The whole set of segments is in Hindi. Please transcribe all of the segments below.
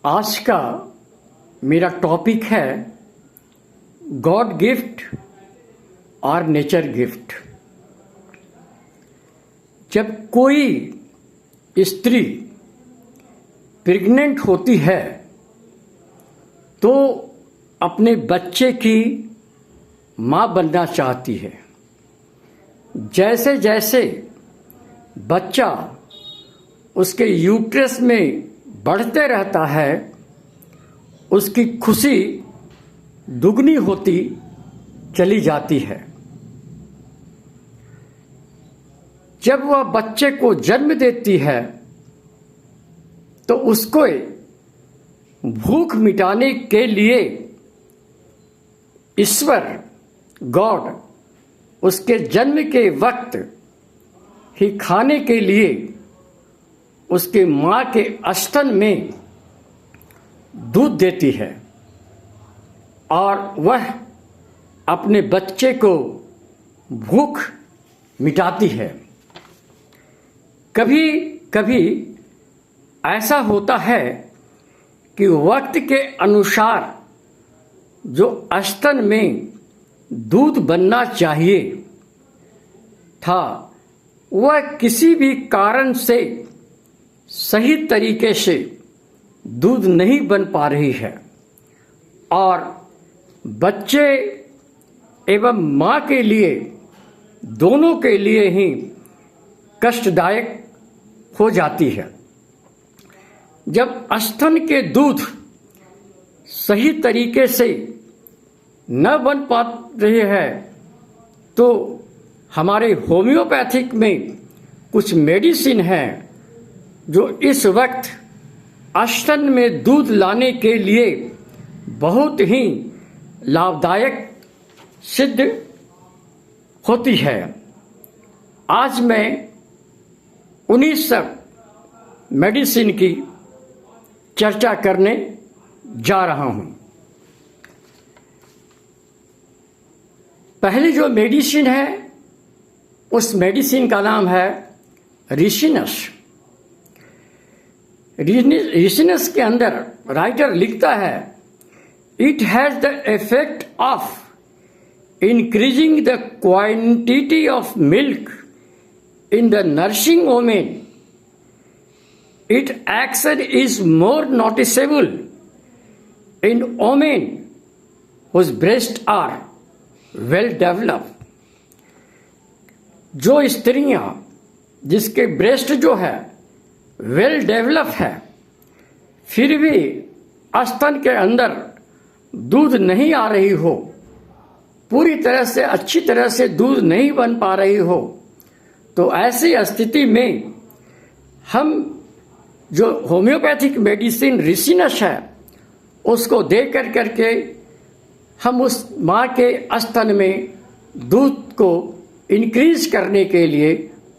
आज का मेरा टॉपिक है गॉड गिफ्ट और नेचर गिफ्ट। जब कोई स्त्री प्रेग्नेंट होती है तो अपने बच्चे की मां बनना चाहती है। जैसे जैसे बच्चा उसके यूट्रस में बढ़ते रहता है, उसकी खुशी दुगनी होती चली जाती है। जब वह बच्चे को जन्म देती है तो उसको भूख मिटाने के लिए ईश्वर गॉड उसके जन्म के वक्त ही खाने के लिए उसके मां के स्तन में दूध देती है और वह अपने बच्चे को भूख मिटाती है। कभी कभी ऐसा होता है कि वक्त के अनुसार जो स्तन में दूध बनना चाहिए था वह किसी भी कारण से सही तरीके से दूध नहीं बन पा रही है और बच्चे एवं मां के लिए दोनों के लिए ही कष्टदायक हो जाती है। जब स्तन के दूध सही तरीके से न बन पा रहे हैं तो हमारे होम्योपैथिक में कुछ मेडिसिन हैं जो इस वक्त स्तन में दूध लाने के लिए बहुत ही लाभदायक सिद्ध होती है। आज मैं उन्हीं सब मेडिसिन की चर्चा करने जा रहा हूं। पहली जो मेडिसिन है उस मेडिसिन का नाम है रिसिनस। रिसिनस के अंदर राइटर लिखता है, it has the effect of increasing the quantity of milk in the nursing women. It action is more noticeable in women whose breast are well developed. जो स्त्रियां जिसके ब्रेस्ट जो है वेल डेवलप है फिर भी स्तन के अंदर दूध नहीं आ रही हो, पूरी तरह से अच्छी तरह से दूध नहीं बन पा रही हो, तो ऐसी स्थिति में हम जो होम्योपैथिक मेडिसिन रिसिनस है उसको दे करके हम उस मां के स्तन में दूध को इंक्रीज करने के लिए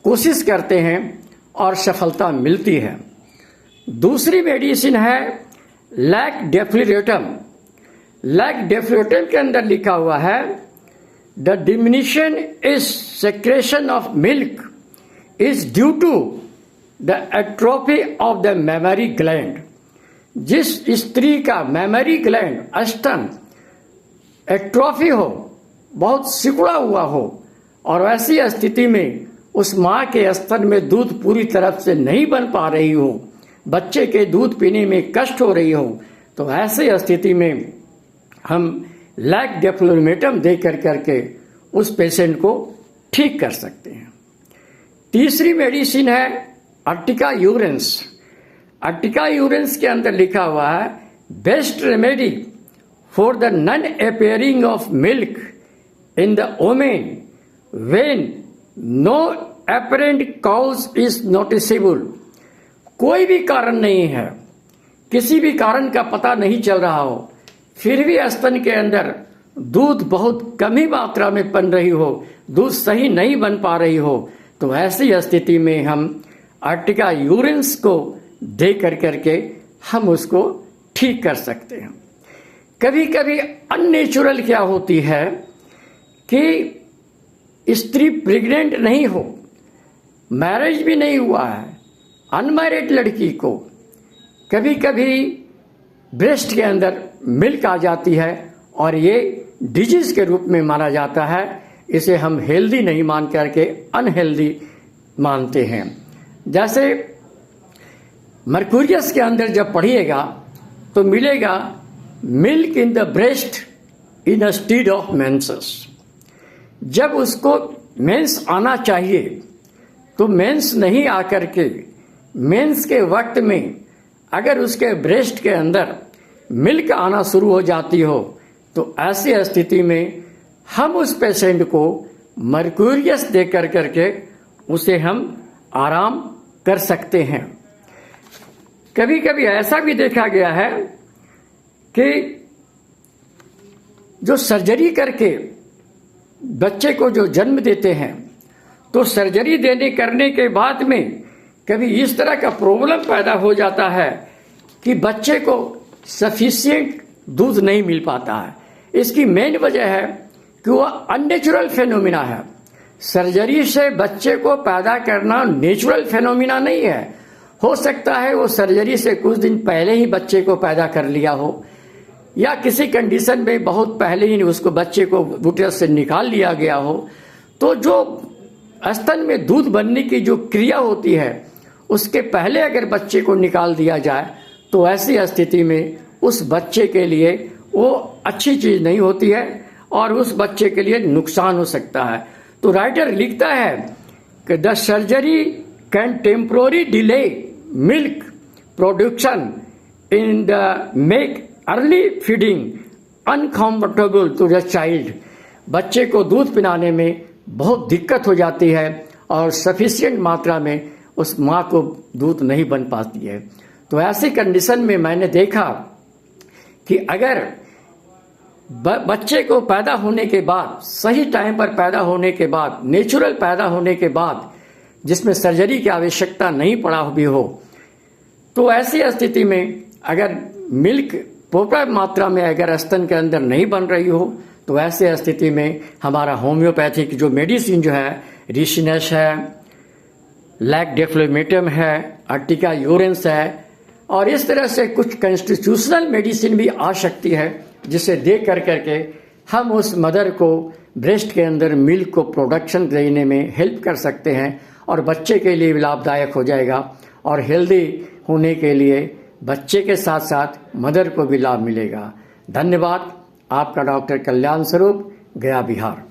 कोशिश करते हैं और सफलता मिलती है। दूसरी मेडिसिन है लैक्डेफ्लोरेटम। लैक्डेफ्लोरेटम के अंदर लिखा हुआ है, the diminution is secretion of milk is due to the atrophy of the mammary gland. जिस स्त्री का मेमरी ग्लैंड स्तन एट्रोफी हो, बहुत सिकुड़ा हुआ हो और वैसी स्थिति में उस मां के स्तन में दूध पूरी तरह से नहीं बन पा रही हो, बच्चे के दूध पीने में कष्ट हो रही हो, तो ऐसी स्थिति में हम लैक्डेफ्लोरेटम दे करके उस पेशेंट को ठीक कर सकते हैं। तीसरी मेडिसिन है अर्टिका यूरेंस। अर्टिका यूरेंस के अंदर लिखा हुआ है, best remedy for the non appearing of milk in the women when no apparent cause is noticeable. कोई भी कारण नहीं है, किसी भी कारण का पता नहीं चल रहा हो, फिर भी स्तन के अंदर दूध बहुत कम ही मात्रा में बन रही हो, दूध सही नहीं बन पा रही हो, तो ऐसी स्थिति में हम अर्टिका यूरेंस को दे करके हम उसको ठीक कर सकते हैं। कभी कभी अननेचुरल क्या होती है कि स्त्री प्रेग्नेंट नहीं हो, मैरिज भी नहीं हुआ है, अनमैरिड लड़की को कभी कभी ब्रेस्ट के अंदर मिल्क आ जाती है और ये डिजीज के रूप में माना जाता है। इसे हम हेल्दी नहीं मान करके अनहेल्दी मानते हैं। जैसे मर्कुरियस के अंदर जब पढ़िएगा तो मिलेगा milk in the breast in a state of menses. जब उसको मेंस आना चाहिए तो मेंस नहीं आकर के मेंस के वक्त में अगर उसके ब्रेस्ट के अंदर मिल्क आना शुरू हो जाती हो तो ऐसी स्थिति में हम उस पेशेंट को मर्कुरियस दे कर करके उसे हम आराम कर सकते हैं। कभी कभी ऐसा भी देखा गया है कि जो सर्जरी करके बच्चे को जो जन्म देते हैं तो सर्जरी करने के बाद में कभी इस तरह का प्रॉब्लम पैदा हो जाता है कि बच्चे को सफिशिएंट दूध नहीं मिल पाता है। इसकी मेन वजह है कि वह अननेचुरल फेनोमिना है। सर्जरी से बच्चे को पैदा करना नेचुरल फेनोमिना नहीं है। हो सकता है वो सर्जरी से कुछ दिन पहले ही बच्चे को पैदा कर लिया हो या किसी कंडीशन में बहुत पहले ही उसको बच्चे को यूट्रस से निकाल लिया गया हो। तो जो स्तन में दूध बनने की जो क्रिया होती है उसके पहले अगर बच्चे को निकाल दिया जाए तो ऐसी स्थिति में उस बच्चे के लिए वो अच्छी चीज नहीं होती है और उस बच्चे के लिए नुकसान हो सकता है। तो राइटर लिखता है कि the surgery can temporary delay milk production in the make early feeding uncomfortable to the child. बच्चे को दूध पिलाने में बहुत दिक्कत हो जाती है और सफिशिएंट मात्रा में उस माँ को दूध नहीं बन पाती है। तो ऐसी कंडीशन में मैंने देखा कि अगर बच्चे को पैदा होने के बाद सही टाइम पर पैदा होने के बाद नेचुरल पैदा होने के बाद जिसमें सर्जरी की आवश्यकता नहीं पड़ा भी हो तो ऐसी स्थिति में अगर मिल्क प्रॉपर मात्रा में अगर स्तन के अंदर नहीं बन रही हो तो ऐसे स्थिति में हमारा होम्योपैथिक जो मेडिसिन जो है रिसिनस है, लैक डेफ्लोमेटम है, अर्टिका यूरेंस है और इस तरह से कुछ कॉन्स्टिट्यूशनल मेडिसिन भी आ सकती है जिसे दे कर करके हम उस मदर को ब्रेस्ट के अंदर मिल्क को प्रोडक्शन देने में हेल्प कर सकते हैं और बच्चे के लिए भी लाभदायक हो जाएगा और हेल्दी होने के लिए बच्चे के साथ साथ मदर को भी लाभ मिलेगा। धन्यवाद। आपका डॉक्टर कल्याण स्वरूप, गया, बिहार।